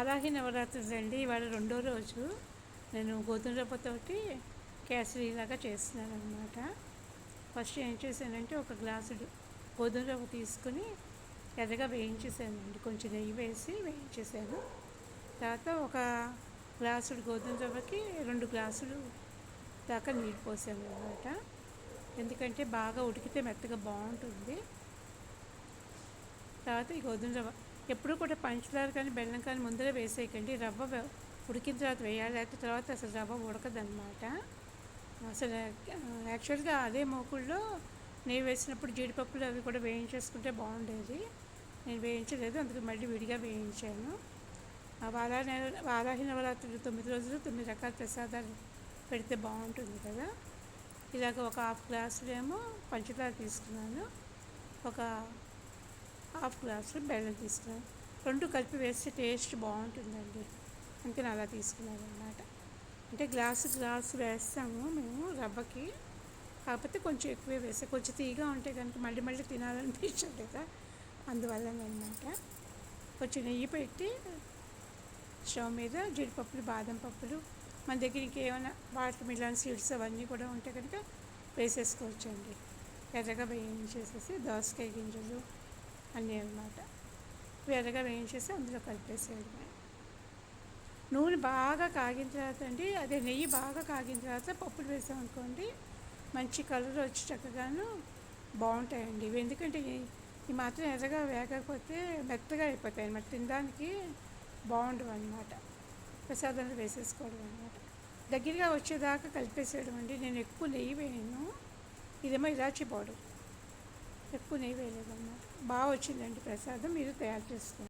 వారాహి నవరాత్రులు అండి. ఇవాళ రెండో రోజు. నేను గోధుమ రవ్వతోటి కేసరిలాగా చేస్తున్నాను అనమాట. ఫస్ట్ ఏం చేశానంటే ఒక గ్లాసుడు గోధుమ రవ్వ తీసుకుని ఎర్రగా వేయించేసానండి. కొంచెం నెయ్యి వేసి వేయించేసాను. తర్వాత ఒక గ్లాసుడు గోధుమ రవ్వకి 2 గ్లాసులు దాకా నీళ్ళు పోసాను అనమాట. ఎందుకంటే బాగా ఉడికితే మెత్తగా బాగుంటుంది. తర్వాత ఈ గోధుమ రవ్వ ఎప్పుడు కూడా పంచదార కానీ బెల్లం కానీ ముందరే వేసేయకండి. రవ్వ ఉడికిన తర్వాత వేయాలి, అయితే తర్వాత అసలు రవ్వ ఉడకదన్నమాట. అసలు యాక్చువల్గా అదే మూకుల్లో నెయ్యి వేసినప్పుడు జీడిపప్పులు అవి కూడా వేయించేసుకుంటే బాగుండేది. నేను వేయించలేదు, అందుకే మళ్ళీ విడిగా వేయించాను. వారాహి నవరాత్రులు 9 రోజులు 9 రకాల ప్రసాదాలు పెడితే బాగుంటుంది కదా. ఇలాగ ఒక హాఫ్ గ్లాసులేమో పంచదార తీసుకున్నాను, ఒక హాఫ్ గ్లాసు బెల్లం తీసుకున్నాను. 2 కలిపి వేస్తే టేస్ట్ బాగుంటుందండి, అందుకని అలా తీసుకున్నాను అన్నమాట. అంటే గ్లాసు వేస్తాము మేము రవ్వకి, కాకపోతే కొంచెం ఎక్కువే వేస్తే కొంచెం తీగా ఉంటే కనుక మళ్ళీ మళ్ళీ తినాలనిపించదు కదా, అందువల్లనమాట. కొంచెం నెయ్యి పెట్టి స్టవ్ మీద జీడిపప్పులు, బాదం పప్పులు, మన దగ్గర ఇంకేమైనా వాటర్ మిలన్ సీడ్స్ అవన్నీ కూడా ఉంటే కనుక వేసేసుకోవచ్చండి. ఎర్రగా వేయించేసేసి దోసకాయ గింజలు అన్నీ అన్నమాట ఎర్రగా వేయించేసి అందులో కలిపేసేయడమే. నూనె బాగా కాగిన తర్వాత అండి, అదే నెయ్యి బాగా కాగిన తర్వాత పప్పులు వేసామనుకోండి మంచి కలర్ వచ్చి చక్కగాను బాగుంటాయండి ఇవి. ఎందుకంటే ఈ మాత్రం ఎర్రగా వేగకపోతే మెత్తగా అయిపోతాయి అన్నమాట, తినడానికి బాగుండవు అన్నమాట. ప్రసాదంలో వేసేసుకోవడం అన్నమాట. దగ్గరగా వచ్చేదాకా కలిపేసేయడం అండి. నేను ఎక్కువ నెయ్యి వేయను, ఇదేమో ఇలాచీ పౌడర్, ఎక్కువ నెయ్యి వేయలేదన్నమాట. బాగా వచ్చిందండి ప్రసాదం, మీరు తయారు చేసుకోండి.